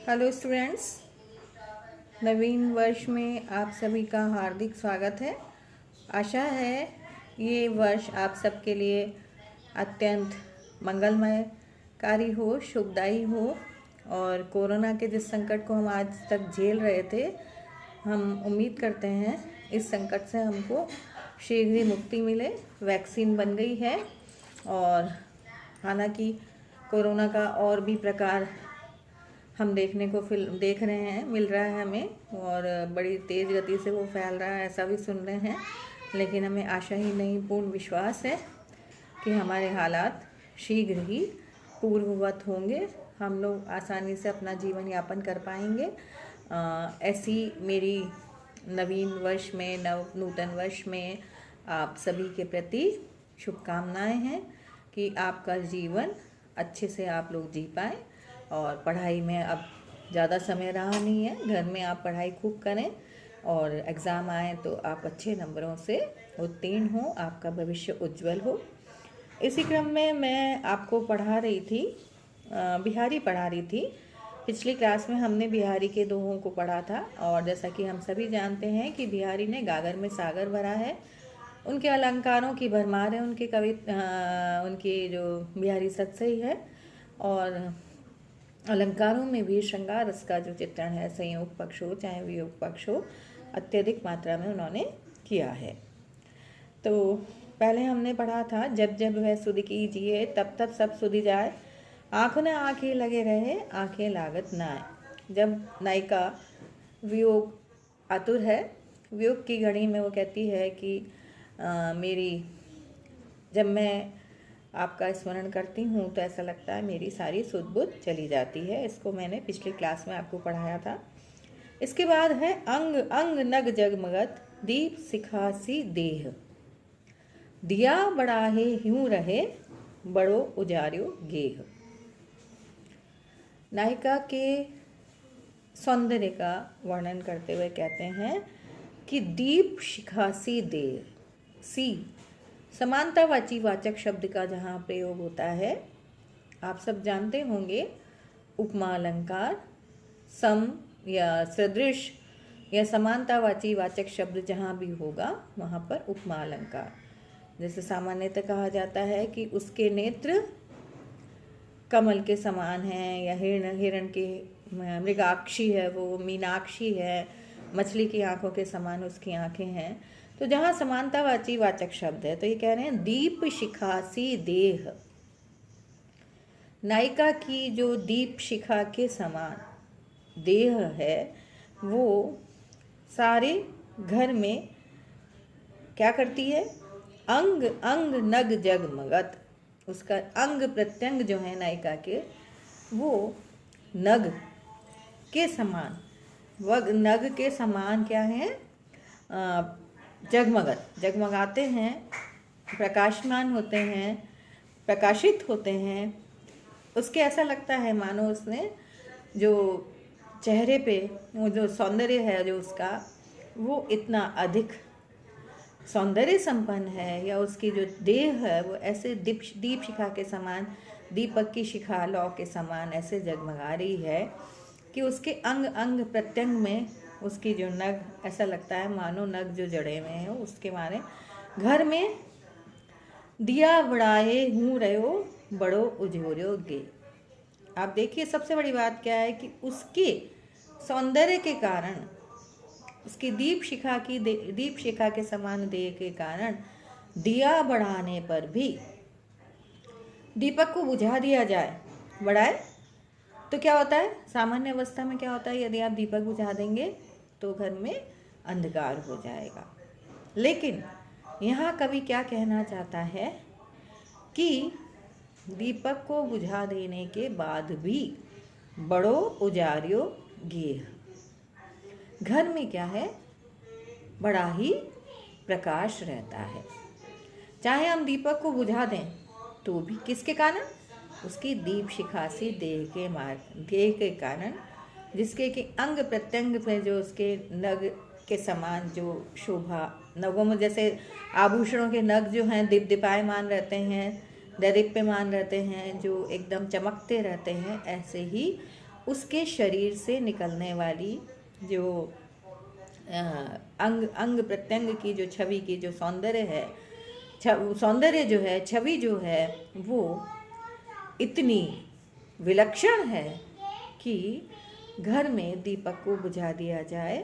Hello students, नवीन वर्ष में आप सभी का हार्दिक स्वागत है। आशा है ये वर्ष आप सबके लिए अत्यंत मंगलमयकारी हो, शुभदायी हो और कोरोना के जिस संकट को हम आज तक झेल रहे थे, हम उम्मीद करते हैं इस संकट से हमको शीघ्र ही मुक्ति मिले। वैक्सीन बन गई है और हालांकि कोरोना का और भी प्रकार हम देख रहे हैं, मिल रहा है हमें और बड़ी तेज़ गति से वो फैल रहा है, ऐसा भी सुन रहे हैं। लेकिन हमें आशा ही नहीं, पूर्ण विश्वास है कि हमारे हालात शीघ्र ही पूर्ववत होंगे, हम लोग आसानी से अपना जीवन यापन कर पाएंगे। ऐसी मेरी नवीन वर्ष में, नूतन वर्ष में आप सभी के प्रति शुभकामनाएं हैं कि आपका जीवन अच्छे से आप लोग जी पाएँ। और पढ़ाई में अब ज़्यादा समय रहा नहीं है, घर में आप पढ़ाई खूब करें और एग्ज़ाम आए तो आप अच्छे नंबरों से उत्तीर्ण हो, आपका भविष्य उज्जवल हो। इसी क्रम में मैं आपको पढ़ा रही थी, बिहारी पढ़ा रही थी। पिछली क्लास में हमने बिहारी के दोहों को पढ़ा था और जैसा कि हम सभी जानते हैं कि बिहारी ने गागर में सागर भरा है, उनके अलंकारों की भरमार है, उनकी जो बिहारी सत्सई है और अलंकारों में भी श्रृंगार रस का जो चित्रण है, संयोग पक्ष हो चाहे वियोग पक्ष हो, अत्यधिक मात्रा में उन्होंने किया है। तो पहले हमने पढ़ा था, जब जब वह सुधि कीजिए तब तब सब सुधि जाए, आँख न आँखें लगे रहे आँखें लागत न आए। जब नायिका वियोग आतुर है, वियोग की घड़ी में वो कहती है कि जब मैं आपका स्मरण करती हूँ तो ऐसा लगता है मेरी सारी सुध बुध चली जाती है। इसको मैंने पिछली क्लास में आपको पढ़ाया था। इसके बाद है अंग अंग नग जगमगत दीप सिखासी देह, दिया बढ़ाहे ह्यूं रहे बड़ो उजार्यो गेह। नायिका के सौंदर्य का वर्णन करते हुए कहते हैं कि दीप शिखासी देह, सी समानतावाची वाचक शब्द का जहाँ प्रयोग होता है, आप सब जानते होंगे, उपमा अलंकार, सम या सदृश या समानतावाची वाचक शब्द जहाँ भी होगा वहाँ पर उपमा अलंकार। जैसे सामान्यतः कहा जाता है कि उसके नेत्र कमल के समान हैं, या हिरण की मृगाक्षी है, वो मीनाक्षी है, मछली की आंखों के समान उसकी आंखें हैं। तो जहाँ समानतावाची वाचक शब्द है तो ये कह रहे हैं दीप शिखासी देह। नायिका की जो दीप शिखा के समान देह है, वो सारे घर में क्या करती है, अंग अंग नग जगमगत। उसका अंग प्रत्यंग जो है नायिका के, वो नग के समान, वह नग के समान क्या है, जगमगाते हैं, प्रकाशमान होते हैं, प्रकाशित होते हैं। उसके ऐसा लगता है मानो उसने जो चेहरे पे वो जो सौंदर्य है जो उसका, वो इतना अधिक सौंदर्य संपन्न है, या उसकी जो देह है वो ऐसे दीप शिखा के समान, दीपक की शिखा लौ के समान ऐसे जगमगा रही है कि उसके अंग अंग प्रत्यंग में उसकी जो नग, ऐसा लगता है मानो नग जो जड़े में है उसके मारे घर में दिया बढ़ाए हूँ रहो बड़ो उजोर्यो गे। आप देखिए, सबसे बड़ी बात क्या है कि उसके सौंदर्य के कारण, उसकी दीप शिखा के समान देह के कारण दिया बढ़ाने पर भी, दीपक को बुझा दिया जाए, बढ़ाए तो क्या होता है, सामान्य अवस्था में क्या होता है, यदि आप दीपक बुझा देंगे तो घर में अंधकार हो जाएगा। लेकिन यहाँ कवि क्या कहना चाहता है कि दीपक को बुझा देने के बाद भी बड़ो उजार्यो गेह, घर में क्या है, बड़ा ही प्रकाश रहता है। चाहे हम दीपक को बुझा दें तो भी किसके कारण, उसकी दीप शिखासी देह के कारण, जिसके कि अंग प्रत्यंग में जो उसके नग के समान जो शोभा, नगों में जैसे आभूषणों के नग जो हैं दीप्यमान रहते हैं, दैदीप्यमान रहते हैं, जो एकदम चमकते रहते हैं, ऐसे ही उसके शरीर से निकलने वाली जो अंग अंग प्रत्यंग की जो छवि की जो सौंदर्य है, सौंदर्य जो है, छवि जो है, वो इतनी विलक्षण है कि घर में दीपक को बुझा दिया जाए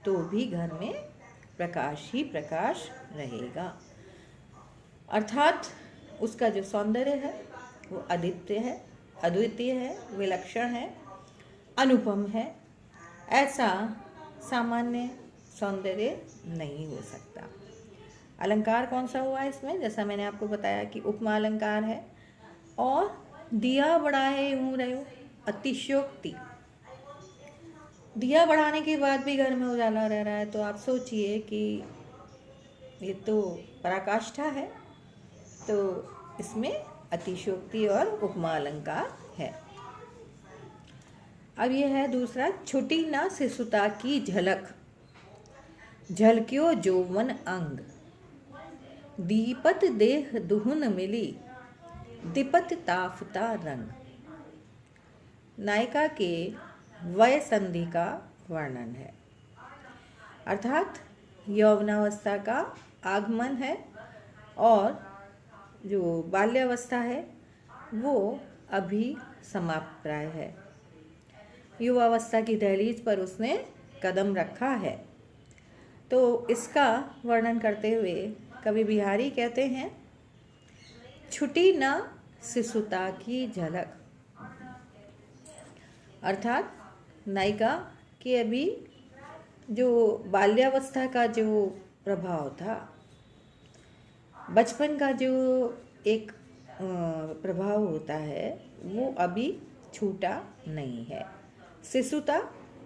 तो भी घर में प्रकाश ही प्रकाश रहेगा। अर्थात उसका जो सौंदर्य है वो अद्वितीय है, विलक्षण है, अनुपम है। ऐसा सामान्य सौंदर्य नहीं हो सकता। अलंकार कौन सा हुआ इसमें? जैसा मैंने आपको बताया कि उपमा अलंकार है। और दिया बढ़ाए यूं रहो, अतिशयोक्ति। दिया बढ़ाने के बाद भी घर में उजाला रह रहा है, तो आप सोचिए कि ये तो पराकाष्ठा है। तो इसमें अतिशयोक्ति और उपमा अलंकार है। अब ये है दूसरा, छुटी ना शिशुता की झलक, झलक्यो जौवन अंग, दीपत देह दुहुन मिली, दिपत ताफता रंग। नायिका के वय संधि का वर्णन है, अर्थात यौवनावस्था का आगमन है और जो बाल्यावस्था है वो अभी समाप्त प्राय है। युवावस्था की दहलीज पर उसने कदम रखा है। तो इसका वर्णन करते हुए कवि बिहारी कहते हैं, छुटी न शिशुता की झलक, अर्थात नायिका की अभी जो बाल्यावस्था का जो प्रभाव था, बचपन का जो एक प्रभाव होता है, वो अभी छूटा नहीं है। शिशुता,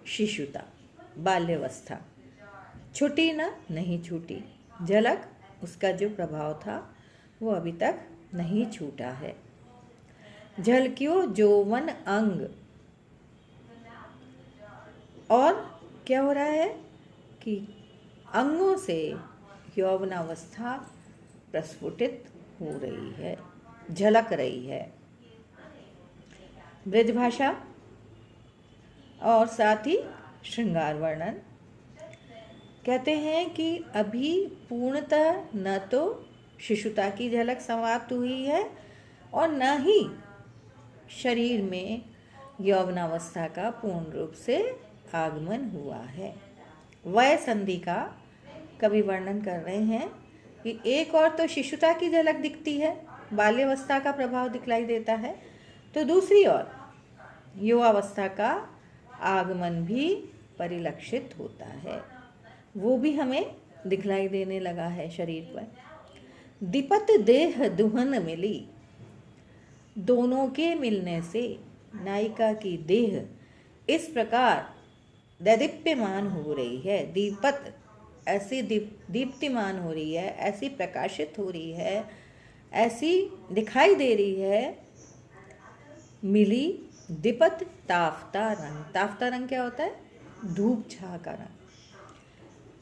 शिशुता, बाल्यावस्था छूटी ना, नहीं छूटी। झलक, उसका जो प्रभाव था वो अभी तक नहीं छूटा है। झलक्यो जौवन अंग, और क्या हो रहा है कि अंगों से यौवनावस्था प्रस्फुटित हो रही है, झलक रही है। ब्रजभाषा और साथ ही श्रृंगार वर्णन कहते हैं कि अभी पूर्णतः न तो शिशुता की झलक समाप्त हुई है और न ही शरीर में यौवनावस्था का पूर्ण रूप से आगमन हुआ है। वय संधि का कवि वर्णन कर रहे हैं कि एक और तो शिशुता की झलक दिखती है, बाल्यावस्था का प्रभाव दिखलाई देता है, तो दूसरी ओर युवावस्था का आगमन भी परिलक्षित होता है, वो भी हमें दिखलाई देने लगा है शरीर पर। दिपत देह दुहन मिली, दोनों के मिलने से नायिका की देह इस प्रकार दैदीप्यमान हो रही है, दीपत ऐसी दीप्तिमान हो रही है, ऐसी प्रकाशित हो रही है, ऐसी दिखाई दे रही है, मिली दिपत ताफ्ता रंग। ताफ्ता रंग क्या होता है? धूप छाह का रंग।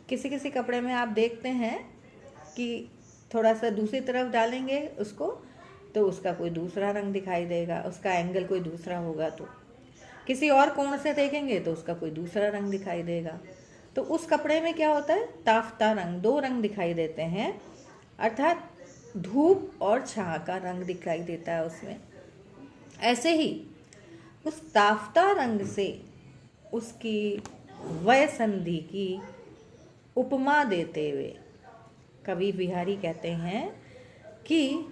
किसी किसी कपड़े में आप देखते हैं कि थोड़ा सा दूसरी तरफ डालेंगे उसको तो उसका कोई दूसरा रंग दिखाई देगा, उसका एंगल कोई दूसरा होगा, तो किसी और कोण से देखेंगे तो उसका कोई दूसरा रंग दिखाई देगा। तो उस कपड़े में क्या होता है? ताफ्ता रंग, दो रंग दिखाई देते हैं, अर्थात धूप और छाह का रंग दिखाई देता है उसमें। ऐसे ही उस ताफ्ता रंग से उसकी वय संधि की उपमा देते हुए कवि बिहारी कहते हैं कि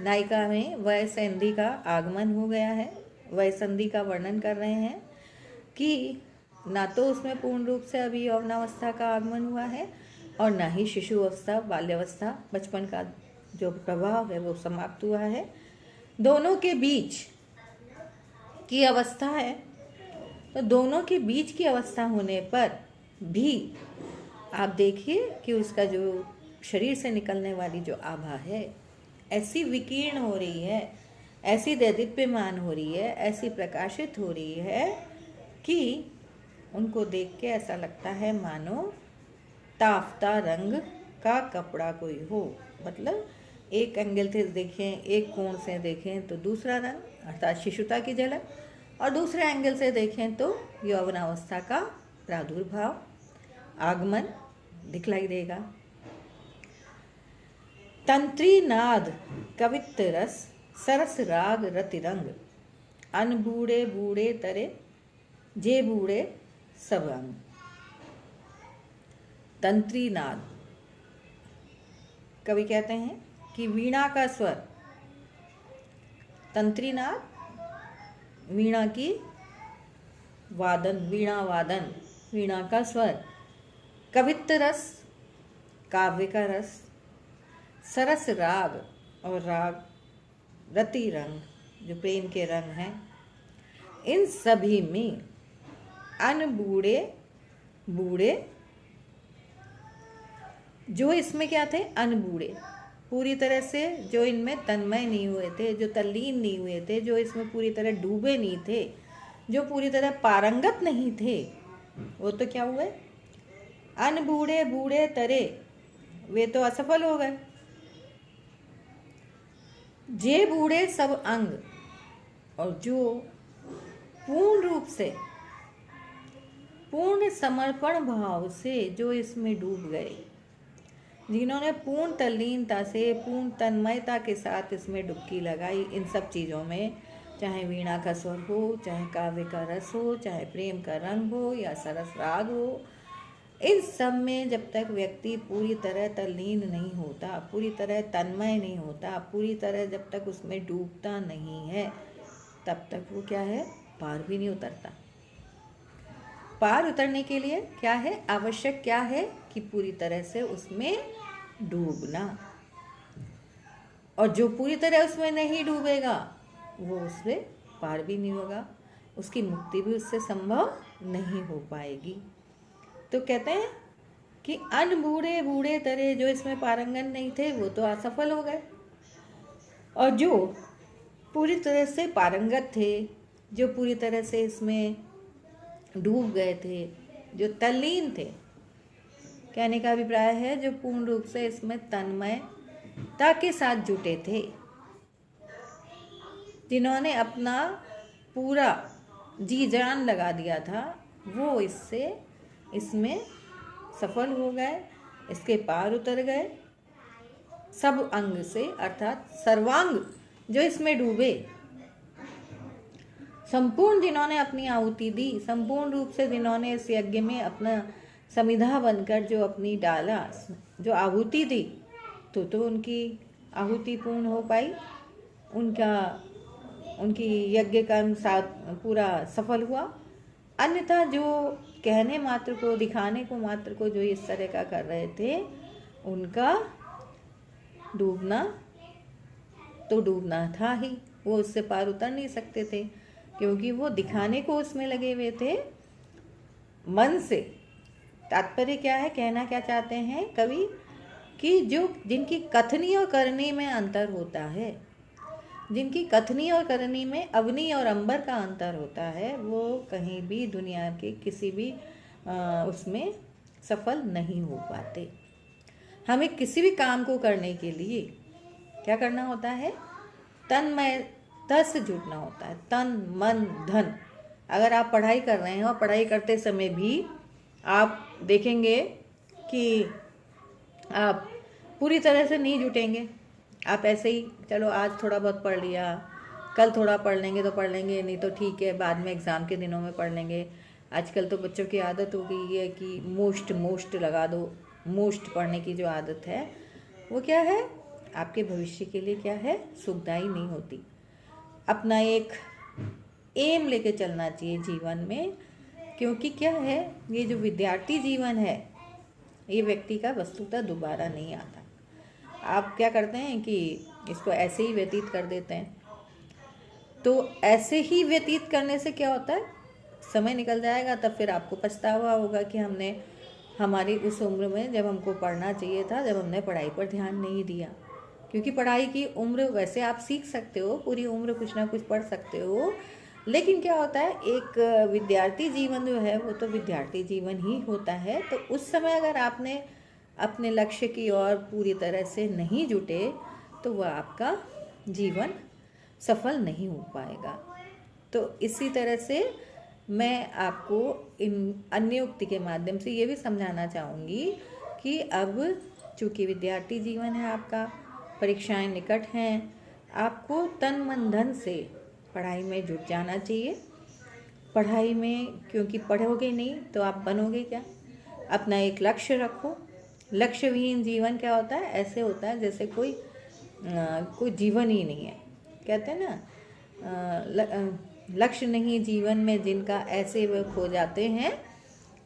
नायिका में वय संधि का आगमन हो गया है। वय संधि का वर्णन कर रहे हैं कि ना तो उसमें पूर्ण रूप से अभी यौवनावस्था का आगमन हुआ है और ना ही शिशु अवस्था, बाल्यावस्था, बचपन का जो प्रभाव है वो समाप्त हुआ है। दोनों के बीच की अवस्था है। तो दोनों के बीच की अवस्था होने पर भी आप देखिए कि उसका जो शरीर से निकलने वाली जो आभा है ऐसी विकीर्ण हो रही है, ऐसी दैदीप्यमान हो रही है, ऐसी प्रकाशित हो रही है कि उनको देख के ऐसा लगता है मानो ताफ्ता रंग का कपड़ा कोई हो। मतलब एक एंगल से देखें, एक कोण से देखें तो दूसरा रंग, अर्थात शिशुता की झलक, और दूसरे एंगल से देखें तो यौवनावस्था का प्रादुर्भाव, आगमन दिखलाई देगा। तंत्री नाद कवित्त रस सरस राग रतिरंग, अन बूढ़े बूढ़े तरे जे बूढ़े सब अंग। तंत्री नाद, कवि कहते हैं कि वीणा का स्वर, तंत्री नाद वीणा की वादन, वीणा वादन, वीणा का स्वर, कवित्त रस काव्य का रस, सरस राग और राग, रति रंग जो प्रेम के रंग हैं, इन सभी में अन बूढ़े बूढ़े, जो इसमें क्या थे, अन बूढ़े, पूरी तरह से जो इनमें तन्मय नहीं हुए थे, जो तल्लीन नहीं हुए थे, जो इसमें पूरी तरह डूबे नहीं थे, जो पूरी तरह पारंगत नहीं थे, वो तो क्या हुए, अन बूढ़े बूढ़े तरे, वे तो असफल हो गए। जे बूढ़े सब अंग, और जो पूर्ण रूप से पूर्ण समर्पण भाव से जो इसमें डूब गए, जिन्होंने पूर्ण तल्लीनता से पूर्ण तन्मयता के साथ इसमें डुबकी लगाई, इन सब चीज़ों में, चाहे वीणा का स्वर हो, चाहे काव्य का रस हो, चाहे प्रेम का रंग हो या सरस राग हो, इन सब में जब तक व्यक्ति पूरी तरह तल्लीन नहीं होता, पूरी तरह तन्मय नहीं होता, पूरी तरह जब तक उसमें डूबता नहीं है, तब तक वो क्या है, पार भी नहीं उतरता। पार उतरने के लिए क्या है, आवश्यक क्या है कि पूरी तरह से उसमें डूबना, और जो पूरी तरह उसमें नहीं डूबेगा वो उससे पार भी नहीं होगा, उसकी मुक्ति भी उससे संभव नहीं हो पाएगी। तो कहते हैं कि अन बूढ़े बूढ़े तरे, जो इसमें पारंगत नहीं थे वो तो असफल हो गए, और जो पूरी तरह से पारंगत थे, जो पूरी तरह से इसमें डूब गए थे, जो तल्लीन थे, कहने का अभिप्राय है जो पूर्ण रूप से इसमें तन्मयता के साथ जुटे थे, जिन्होंने अपना पूरा जी जान लगा दिया था, वो इसमें सफल हो गए, इसके पार उतर गए, सब अंग से, अर्थात सर्वांग जो इसमें डूबे, संपूर्ण जिन्होंने अपनी आहुति दी, संपूर्ण रूप से जिन्होंने इस यज्ञ में अपना समिधा बनकर जो अपनी डाला, जो आहुति दी, तो उनकी आहुति पूर्ण हो पाई, उनकी यज्ञ का साथ पूरा सफल हुआ। अन्यथा जो कहने मात्र को, दिखाने को मात्र को जो इस तरह का कर रहे थे, उनका डूबना तो डूबना था ही, वो उससे पार उतर नहीं सकते थे, क्योंकि वो दिखाने को उसमें लगे हुए थे मन से। तात्पर्य क्या है, कहना क्या चाहते हैं कवि, कि जिनकी कथनी और करनी में अंतर होता है, जिनकी कथनी और करनी में अवनी और अंबर का अंतर होता है, वो कहीं भी दुनिया के किसी भी उसमें सफल नहीं हो पाते। हमें किसी भी काम को करने के लिए क्या करना होता है, तन्मयता से जुटना होता है, तन मन धन। अगर आप पढ़ाई कर रहे हैं और पढ़ाई करते समय भी आप देखेंगे कि आप पूरी तरह से नहीं जुटेंगे, आप ऐसे ही चलो आज थोड़ा बहुत पढ़ लिया, कल थोड़ा पढ़ लेंगे तो पढ़ लेंगे, नहीं तो ठीक है बाद में एग्ज़ाम के दिनों में पढ़ लेंगे। आजकल तो बच्चों की आदत हो गई है कि मोस्ट लगा दो, मोस्ट पढ़ने की जो आदत है वो क्या है, आपके भविष्य के लिए क्या है, सुखदायी नहीं होती। अपना एक एम लेके चलना चाहिए जीवन में, क्योंकि क्या है, ये जो विद्यार्थी जीवन है ये व्यक्ति का वस्तुतः दोबारा नहीं आता। आप क्या करते हैं कि इसको ऐसे ही व्यतीत कर देते हैं, तो ऐसे ही व्यतीत करने से क्या होता है, समय निकल जाएगा, तब फिर आपको पछतावा होगा कि हमने हमारी उस उम्र में जब हमको पढ़ना चाहिए था, जब हमने पढ़ाई पर ध्यान नहीं दिया। क्योंकि पढ़ाई की उम्र, वैसे आप सीख सकते हो, पूरी उम्र कुछ ना कुछ पढ़ सकते हो, लेकिन क्या होता है, एक विद्यार्थी जीवन जो है वो तो विद्यार्थी जीवन ही होता है। तो उस समय अगर आपने अपने लक्ष्य की ओर पूरी तरह से नहीं जुटे, तो वह आपका जीवन सफल नहीं हो पाएगा। तो इसी तरह से मैं आपको इन अन्य उक्ति के माध्यम से ये भी समझाना चाहूँगी कि अब चूँकि विद्यार्थी जीवन है आपका, परीक्षाएं निकट हैं, आपको तन मन धन से पढ़ाई में जुट जाना चाहिए। पढ़ाई में, क्योंकि पढ़ोगे नहीं तो आप बनोगे क्या। अपना एक लक्ष्य रखो। लक्ष्यविहीन जीवन क्या होता है, ऐसे होता है जैसे कोई जीवन ही नहीं है। कहते हैं ना, लक्ष्य नहीं जीवन में जिनका, ऐसे वे खो जाते हैं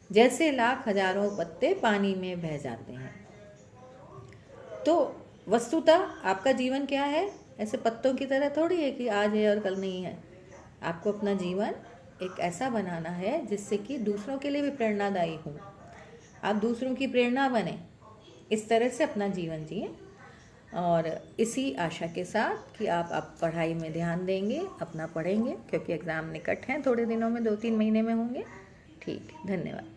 जैसे लाख हजारों पत्ते पानी में बह जाते हैं। तो वस्तुतः आपका जीवन क्या है, ऐसे पत्तों की तरह थोड़ी है कि आज है और कल नहीं है। आपको अपना जीवन एक ऐसा बनाना है जिससे कि दूसरों के लिए भी प्रेरणादायी हो, आप दूसरों की प्रेरणा बने, इस तरह से अपना जीवन जिए। और इसी आशा के साथ कि आप पढ़ाई में ध्यान देंगे, अपना पढ़ेंगे, क्योंकि एग्ज़ाम निकट हैं, थोड़े दिनों में 2-3 महीने में होंगे। ठीक, धन्यवाद।